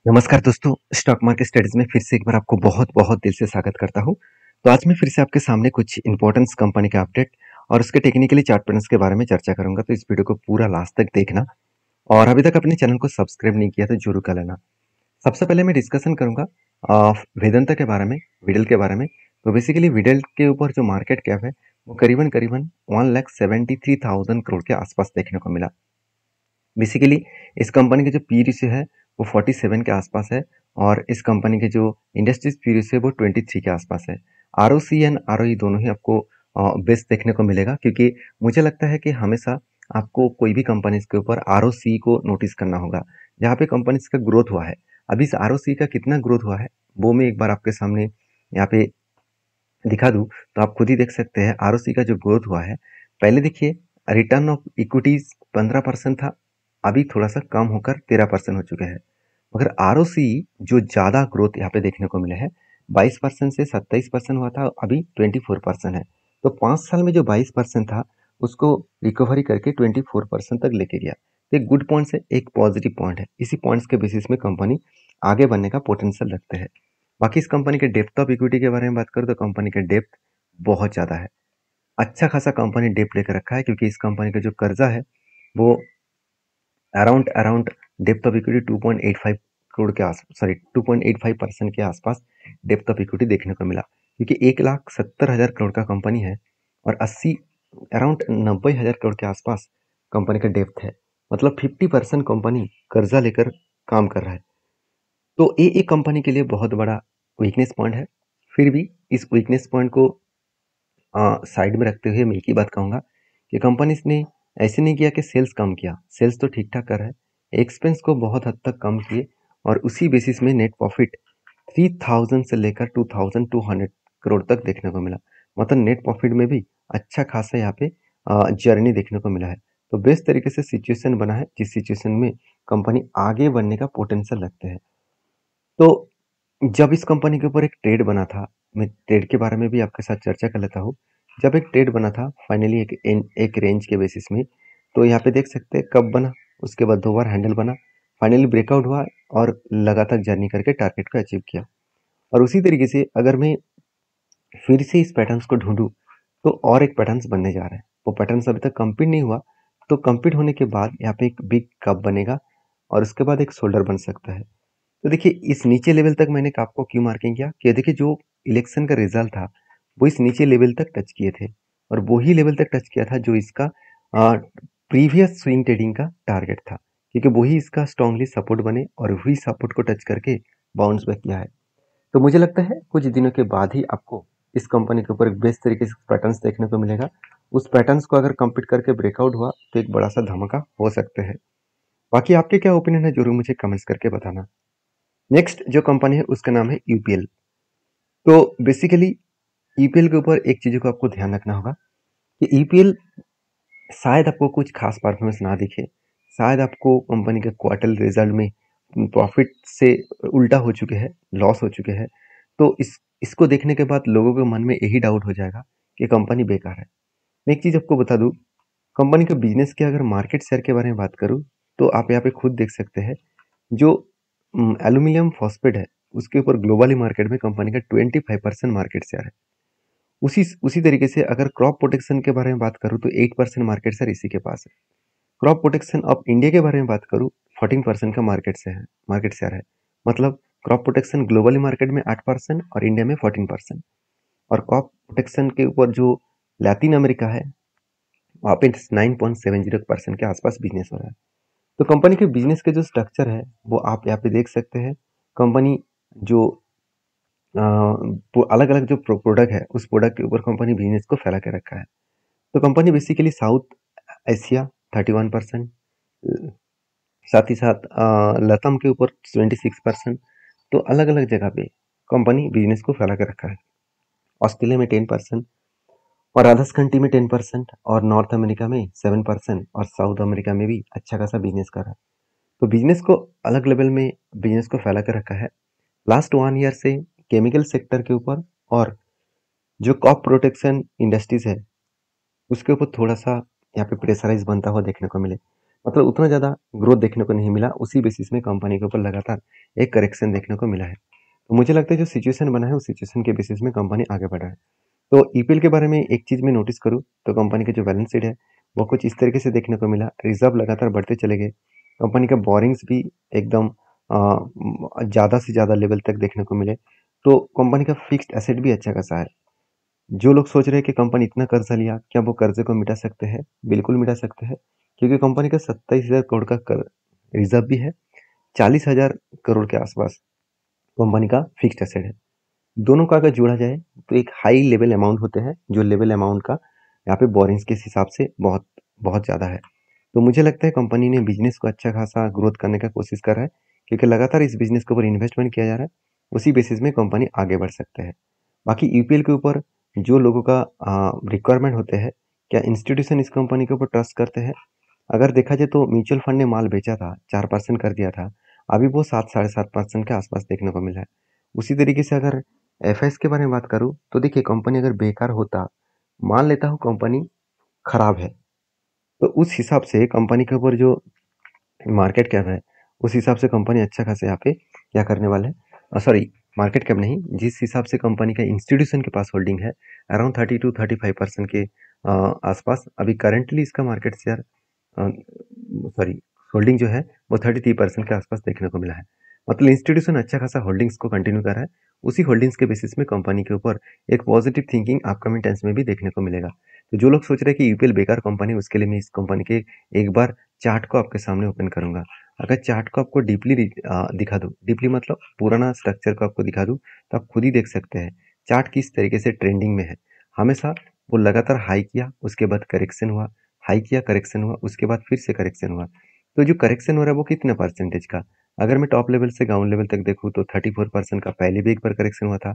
नमस्कार दोस्तों, stock market studies में फिर से एक बार आपको बहुत बहुत दिल से स्वागत करता हूं। तो आज मैं फिर से आपके सामने कुछ इंपॉर्टेंस कंपनी का अपडेट और उसके टेक्निकली चार्ट पैटर्न्स के बारे में चर्चा करूंगा। तो इस वीडियो को पूरा लास्ट तक देखना और अभी तक अपने चैनल को सब्सक्राइब नहीं किया तो जरूर कर लेना। सबसे पहले मैं डिस्कशन करूंगा वेदांता के बारे में, विडल के बारे में। तो बेसिकली विडल के ऊपर जो मार्केट कैप है वो करीबन करीबन 1,73,000 करोड़ के आसपास देखने को मिला। बेसिकली इस कंपनी की जो पी रेशियो है वो 47 के आसपास है और इस कंपनी के जो इंडस्ट्रीज पी रेशियो है वो 23 के आसपास है। आरओसी एंड आरओई दोनों ही आपको बेस्ट देखने को मिलेगा, क्योंकि मुझे लगता है कि हमेशा आपको कोई भी कंपनीज के ऊपर आरओसी को नोटिस करना होगा, जहाँ पे कंपनीज का ग्रोथ हुआ है। अभी इस आरओसी का कितना ग्रोथ हुआ है वो मैं एक बार आपके सामने यहाँ पे दिखा दूं तो आप खुद ही देख सकते हैं। आरओसी का जो ग्रोथ हुआ है, पहले देखिए रिटर्न ऑफ इक्विटीज 15% था, अभी थोड़ा सा कम होकर 13% हो चुके हैं। मगर आरओसी जो ज्यादा ग्रोथ यहाँ पे देखने को मिला है, 22% से 27% हुआ था, अभी 24% है। तो 5 साल में जो 22% था उसको रिकवरी करके 24% तक लेके गया। तो एक गुड पॉइंट है, एक पॉजिटिव पॉइंट है। इसी पॉइंट्स के बेसिस में कंपनी आगे बढ़ने का पोटेंशियल रखते हैं। बाकी इस कंपनी के डेप्थ ऑफ इक्विटी के बारे में बात करूँ तो कंपनी का डेप्थ बहुत ज़्यादा है। अच्छा खासा कंपनी डेप्थ लेकर रखा है, क्योंकि इस कंपनी का जो कर्जा है वो around around depth of equity 2.85 crore के आस सॉरी 2.85% के आसपास डेप्थ ऑफ इक्विटी देखने को मिला, क्योंकि 1,70,000 करोड़ का कंपनी है और 80 अराउंड 90,000 करोड़ के आसपास कंपनी का डेप्थ है। मतलब 50% कंपनी कर्जा लेकर काम कर रहा है। तो ये एक कंपनी के लिए बहुत बड़ा वीकनेस पॉइंट है। फिर भी इस वीकनेस पॉइंट को साइड में रखते हुए मैं एक ही बात कहूँगा कि कंपनीज ने ऐसे नहीं किया कि सेल्स कम किया, सेल्स तो ठीक ठाक कर रहा है, एक्सपेंस को बहुत हद तक कम किए और उसी बेसिस में नेट प्रॉफिट 3,000 से लेकर 2,200 करोड़ तक देखने को मिला। मतलब नेट प्रॉफिट में भी अच्छा खासा यहाँ पे जर्नी देखने को मिला है। तो बेस्ट तरीके से सिचुएशन बना है, जिस सिचुएशन में कंपनी आगे बढ़ने का पोटेंशियल रखते हैं। तो जब इस कंपनी के ऊपर एक ट्रेड बना था, मैं ट्रेड के बारे में भी आपके साथ चर्चा कर लेता हूँ। जब एक ट्रेड बना था फाइनली एक रेंज के बेसिस में, तो यहाँ पे देख सकते हैं कब बना, उसके बाद 2 बार हैंडल बना, फाइनली ब्रेकआउट हुआ और लगातार जर्नी करके टारगेट को अचीव किया। और उसी तरीके से अगर मैं फिर से इस पैटर्न्स को ढूंढूं तो और एक पैटर्न्स बनने जा रहा है। वो पैटर्न्स अभी तक कंप्लीट नहीं हुआ, तो कंप्लीट होने के बाद यहाँ पे एक बिग कप बनेगा और उसके बाद एक शोल्डर बन सकता है। तो देखिए इस नीचे लेवल तक मैंने आपको क्यों मार्किंग किया कि देखिए जो इलेक्शन का रिजल्ट था वो इस नीचे लेवल तक टच किए थे और वही लेवल तक टच किया था जो इसका प्रीवियस स्विंग ट्रेडिंग का टारगेट था, क्योंकि वही इसका स्ट्रांगली सपोर्ट बने और वही सपोर्ट को टच करके बाउंस बैक किया है। तो मुझे लगता है कुछ दिनों के बाद ही आपको इस कंपनी के ऊपर एक बेस्ट तरीके से पैटर्न्स देखने को मिलेगा। उस पैटर्न्स को अगर कंप्लीट करके ब्रेकआउट हुआ तो एक बड़ा सा धमाका हो सकते हैं। बाकी आपके क्या ओपिनियन है जरूर मुझे कमेंट्स करके बताना। नेक्स्ट जो कंपनी है उसका नाम है यूपीएल। तो बेसिकली ईपीएल के ऊपर एक चीज़ को आपको ध्यान रखना होगा कि ईपीएल शायद आपको कुछ खास परफॉर्मेंस ना दिखे, शायद आपको कंपनी के क्वार्टर रिजल्ट में प्रॉफिट से उल्टा हो चुके हैं, लॉस हो चुके हैं। तो इसको देखने के बाद लोगों के मन में यही डाउट हो जाएगा कि कंपनी बेकार है। मैं एक चीज़ आपको बता दूं, कंपनी के बिजनेस के अगर मार्केट शेयर के बारे में बात करूं तो आप यहाँ पे खुद देख सकते हैं। जो एल्यूमिनियम फॉस्फेट है उसके ऊपर ग्लोबली मार्केट में कंपनी का 25% मार्केट शेयर है। उसी तरीके से अगर क्रॉप प्रोटेक्शन के बारे में बात करूँ तो 8% मार्केट शेयर इसी के पास है। क्रॉप प्रोटेक्शन ऑफ इंडिया के बारे में बात करूँ 14% का मार्केट शेयर है। मतलब क्रॉप प्रोटेक्शन ग्लोबली मार्केट में 8% और इंडिया में 14%। और क्रॉप प्रोटेक्शन के ऊपर जो लैटिन अमेरिका है वहाँ पे 9.70% के आसपास बिजनेस हो रहा है। तो कंपनी के बिजनेस के जो स्ट्रक्चर है वो आप यहाँ पे देख सकते हैं। कंपनी जो अलग अलग जो प्रोडक्ट है उस प्रोडक्ट के ऊपर कंपनी बिजनेस को फैला के रखा है। तो कंपनी बेसिकली साउथ एशिया 31%, साथ ही साथ लतम के ऊपर 26%। तो अलग अलग जगह पे कंपनी बिजनेस को फैला के रखा है। ऑस्ट्रेलिया में 10% और अदर्स कंट्री में 10% और नॉर्थ अमेरिका में 7% और साउथ अमेरिका में भी अच्छा खासा बिजनेस कर रहा है। तो बिजनेस को अलग लेवल में बिजनेस को फैला कर रखा है। लास्ट 1 ईयर से केमिकल सेक्टर के ऊपर और जो क्रॉप प्रोटेक्शन इंडस्ट्रीज है उसके ऊपर थोड़ा सा यहाँ पे प्रेशराइज बनता हुआ देखने को मिले। मतलब उतना ज़्यादा ग्रोथ देखने को नहीं मिला, उसी बेसिस में कंपनी के ऊपर लगातार एक करेक्शन देखने को मिला है। तो मुझे लगता है जो सिचुएशन बना है, उस सिचुएशन के बेसिस में कंपनी आगे बढ़ा है। तो ईपीएल के बारे में एक चीज़ मैं नोटिस करूँ तो कंपनी का जो बैलेंस शीट है, वो कुछ इस तरीके से देखने को मिला। रिज़र्व लगातार बढ़ते चले गए। कंपनी का बोरिंग्स भी एकदम ज़्यादा से ज़्यादा लेवल तक देखने को मिले। तो कंपनी का फिक्स्ड एसेट भी अच्छा खासा है। जो लोग सोच रहे हैं कि कंपनी इतना कर्जा लिया, क्या वो कर्जे को मिटा सकते हैं? बिल्कुल मिटा सकते हैं, क्योंकि कंपनी का 27,000 करोड़ का रिजर्व भी है। 40,000 करोड़ के आसपास कंपनी का फिक्स्ड एसेट है। दोनों का अगर जोड़ा जाए तो एक हाई लेवल अमाउंट होते हैं, जो लेवल अमाउंट का यहाँ पे बोरिंग्स के हिसाब से बहुत बहुत ज़्यादा है। तो मुझे लगता है कंपनी ने बिजनेस को अच्छा खासा ग्रोथ करने का कोशिश कर रहा है, क्योंकि लगातार इस बिजनेस के ऊपर इन्वेस्टमेंट किया जा रहा है। उसी बेसिस में कंपनी आगे बढ़ सकते हैं। बाकी ईपीएल के ऊपर जो लोगों का रिक्वायरमेंट होते हैं, क्या इंस्टीट्यूशन इस कंपनी के ऊपर ट्रस्ट करते हैं? अगर देखा जाए तो म्यूचुअल फंड ने माल बेचा था, 4% कर दिया था। अभी वो 7 साढ़े 7% के आसपास देखने को मिला है। उसी तरीके से अगर एफएस के बारे में बात करूँ तो देखिए, कंपनी अगर बेकार होता, मान लेता हूँ कंपनी खराब है, तो उस हिसाब से कंपनी के ऊपर जो मार्केट कैप है, उस हिसाब से कंपनी अच्छा खासा यहाँ पे क्या करने वाला है, सॉरी, मार्केट कैप नहीं, जिस हिसाब से कंपनी का इंस्टीट्यूशन के पास होल्डिंग है, अराउंड 30 to 35% के आसपास अभी करेंटली इसका मार्केट शेयर, सॉरी, होल्डिंग जो है वो 33% के आसपास देखने को मिला है। मतलब इंस्टीट्यूशन अच्छा खासा होल्डिंग्स को कंटिन्यू कर रहा है। उसी होल्डिंग्स के बेसिस में कंपनी के ऊपर एक पॉजिटिव थिंकिंग अपकमिंग टाइम्स में भी देखने को मिलेगा। तो जो लोग सोच रहे हैं कि यूपीएल बेकार कंपनी, उसके लिए मैं इस कंपनी के एक बार चार्ट को आपके सामने ओपन करूंगा। अगर चार्ट को आपको डीपली दिखा दूँ, डीपली मतलब पुराना स्ट्रक्चर को आपको दिखा दूँ, तो आप खुद ही देख सकते हैं चार्ट किस तरीके से ट्रेंडिंग में है। हमेशा वो लगातार हाई किया, उसके बाद करेक्शन हुआ, हाई किया, करेक्शन हुआ, उसके बाद फिर से करेक्शन हुआ। तो जो करेक्शन हो रहा है वो कितने परसेंटेज का? अगर मैं टॉप लेवल से ग्राउंड लेवल तक देखूँ तो 34% का पहले भी एक बार करेक्शन हुआ था।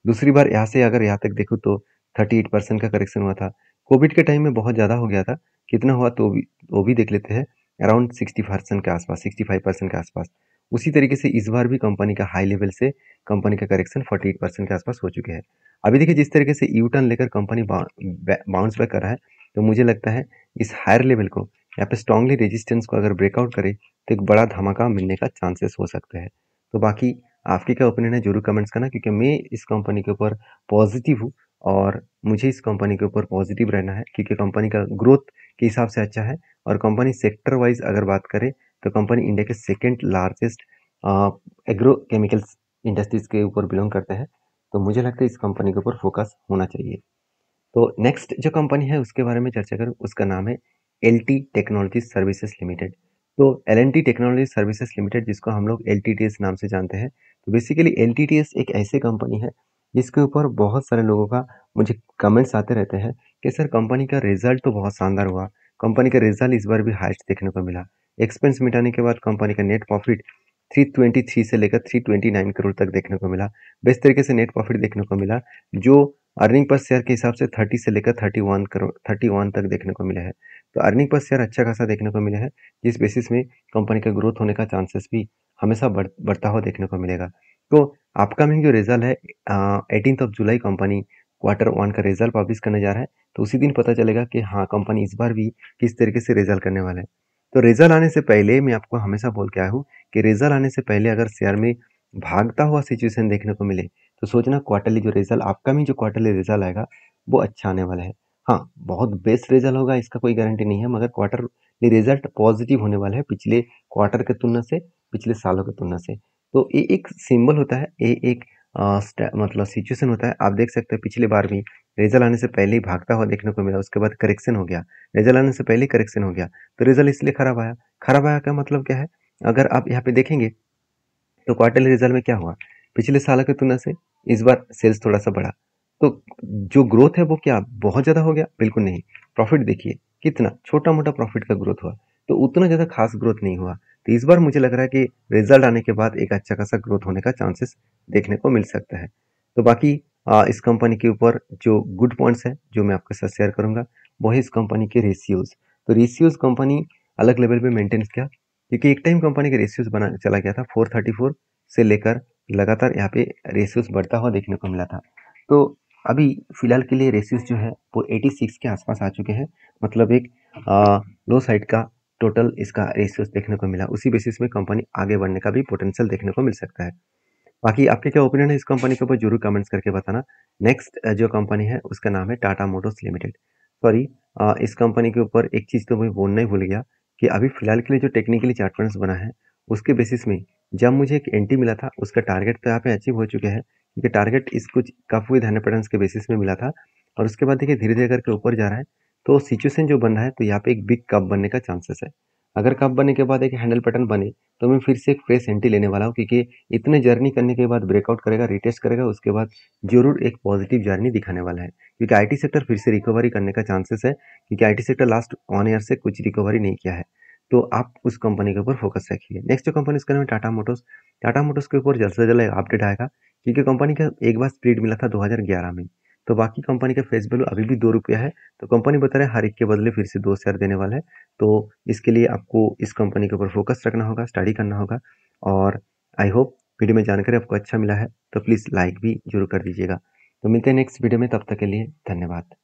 दूसरी बार यहाँ से अगर यहाँ तक देखूँ तो 38% का करेक्शन हुआ था। कोविड के टाइम में बहुत ज़्यादा हो गया था। कितना हुआ तो वो भी देख लेते हैं। अराउंड 60% के आसपास, 65% के आसपास। उसी तरीके से इस बार भी कंपनी का हाई लेवल से कंपनी का करेक्शन 48% के आसपास हो चुके हैं। अभी देखिए, जिस तरीके से यू टर्न लेकर कंपनी बाउंस बैक कर रहा है, तो मुझे लगता है इस हायर लेवल को यहाँ पे स्ट्रांगली रेजिस्टेंस को अगर ब्रेकआउट करे तो एक बड़ा धमाका मिलने का चांसेस हो सकते हैं। तो बाकी आपकी क्या ओपिनियन है, जरूर कमेंट्स करना, क्योंकि मैं इस कंपनी के ऊपर पॉजिटिव हूँ और मुझे इस कंपनी के ऊपर पॉजिटिव रहना है, क्योंकि कंपनी का ग्रोथ के हिसाब से अच्छा है। और कंपनी सेक्टर वाइज अगर बात करें तो कंपनी इंडिया के second largest agro chemicals industries के ऊपर बिलोंग करते हैं। तो मुझे लगता है इस कंपनी के ऊपर फोकस होना चाहिए। तो नेक्स्ट जो कंपनी है उसके बारे में चर्चा करूँ, उसका नाम है L T technology services limited. तो L and T technology services limited, जिसको हम लोग एल टी टी एस नाम से जानते हैं, तो basically L T T S एक ऐसी कंपनी है जिसके ऊपर बहुत सारे लोगों का मुझे कमेंट्स आते रहते हैं कि सर कंपनी का रिजल्ट तो बहुत शानदार हुआ, कंपनी का रिजल्ट इस बार भी हाईएस्ट देखने को मिला, एक्सपेंस मिटाने के बाद कंपनी का नेट प्रॉफिट 323 से लेकर 329 करोड़ तक देखने को मिला। बेस्ट तरीके से नेट प्रॉफिट देखने को मिला, जो अर्निंग पर शेयर के हिसाब से 30 से लेकर 31 करोड़ 31 तक देखने को मिला है। तो अर्निंग पर शेयर अच्छा खासा देखने को मिला है, जिस बेसिस में कंपनी का ग्रोथ होने का चांसेस भी हमेशा बढ़ता हुआ देखने को मिलेगा। तो अपकमिंग जो रिजल्ट है, 18 जुलाई कंपनी Q1 का रिजल्ट पब्लिश करने जा रहा है। तो उसी दिन पता चलेगा कि हाँ, कंपनी इस बार भी किस तरीके से रिजल्ट करने वाला है। तो रिजल्ट आने से पहले मैं आपको हमेशा बोल के आया हूँ कि रिजल्ट आने से पहले अगर शेयर में भागता हुआ सिचुएशन देखने को मिले, तो सोचना क्वार्टरली जो रिजल्ट, अपकमिंग जो क्वार्टरली रिजल्ट आएगा वो अच्छा आने वाला है। हाँ, बहुत बेस्ट रिजल्ट होगा इसका कोई गारंटी नहीं है, मगर क्वार्टरली रिजल्ट पॉजिटिव होने वाला है पिछले क्वार्टर के तुलना से, पिछले सालों की तुलना से। तो ये एक सिंबल होता है, ये एक मतलब सिचुएशन होता है। आप देख सकते हैं पिछले बार भी रिजल्ट आने से पहले ही भागता हुआ देखने को मिला, उसके बाद करेक्शन हो गया, रिजल्ट आने से पहले ही करेक्शन हो गया। तो रिजल्ट इसलिए खराब आया। खराब आया का मतलब क्या है? अगर आप यहाँ पे देखेंगे तो क्वार्टरली रिजल्ट में क्या हुआ, पिछले साल की तुलना से इस बार सेल्स थोड़ा सा बढ़ा। तो जो ग्रोथ है वो क्या बहुत ज़्यादा हो गया? बिल्कुल नहीं। प्रॉफिट देखिए कितना छोटा मोटा प्रॉफिट का ग्रोथ हुआ, तो उतना ज़्यादा खास ग्रोथ नहीं हुआ। तो इस बार मुझे लग रहा है कि रिजल्ट आने के बाद एक अच्छा खासा ग्रोथ होने का चांसेस देखने को मिल सकता है। तो बाकी इस कंपनी के ऊपर जो गुड पॉइंट्स है जो मैं आपके साथ शेयर करूंगा, वो है इस कंपनी के रेशियोज। तो रेशियोज कंपनी अलग लेवल पे मेंटेन किया, क्योंकि एक टाइम कंपनी का रेशियोज बना चला गया था 434 से लेकर लगातार यहाँ पे रेशियोज बढ़ता हुआ देखने को मिला था। तो अभी फिलहाल के लिए रेशियोज जो है वो 86 के आसपास आ चुके हैं, मतलब एक लो साइड का टोटल इसका रेशियोज देखने को मिला, उसी बेसिस में कंपनी आगे बढ़ने का भी पोटेंशियल देखने को मिल सकता है। बाकी आपके क्या ओपिनियन है इस कंपनी के ऊपर जरूर कमेंट्स करके बताना। नेक्स्ट जो कंपनी है उसका नाम है टाटा मोटर्स लिमिटेड। सॉरी, इस कंपनी के ऊपर एक चीज़ तो मैं बोलना ही भूल गया कि अभी फिलहाल के लिए जो टेक्निकली चार्ट पैटर्न्स बना है उसके बेसिस में जब मुझे एक एंट्री मिला था उसका टारगेट तो यहाँ पे अचीव हो चुके हैं, क्योंकि टारगेट इसको काफी धन पैटर्न्स के बेसिस में मिला था और उसके बाद देखिए धीरे धीरे करके ऊपर जा रहा है। तो सिचुएशन जो बन रहा है तो यहाँ पे एक बिग कप बनने का चांसेस है। अगर कप बनने के बाद एक हैंडल पैटर्न बने तो मैं फिर से एक फ्रेश एंट्री लेने वाला हूँ, क्योंकि इतने जर्नी करने के बाद ब्रेकआउट करेगा, रिटेस्ट करेगा, उसके बाद जरूर एक पॉजिटिव जर्नी दिखाने वाला है, क्योंकि आईटी सेक्टर फिर से रिकवरी करने का चांसेस है, क्योंकि आईटी सेक्टर लास्ट 1 ईयर से कुछ रिकवरी नहीं किया है। तो आप उस कंपनी के ऊपर फोकस रखिए। नेक्स्ट जो कंपनी इसका नाम है टाटा मोटर्स। टाटा मोटर्स के ऊपर जल्द से जल्द अपडेट आएगा, क्योंकि कंपनी का एक बार स्प्लिट मिला था 2011 में। तो बाकी कंपनी का फेस वैल्यू अभी भी 2 रुपया है। तो कंपनी बता रहा है हर एक के बदले फिर से 2 शेयर देने वाला है। तो इसके लिए आपको इस कंपनी के ऊपर फोकस रखना होगा, स्टडी करना होगा। और आई होप वीडियो में जानकारी आपको अच्छा मिला है, तो प्लीज़ लाइक भी जरूर कर दीजिएगा। तो मिलते हैं नेक्स्ट वीडियो में, तब तक के लिए धन्यवाद।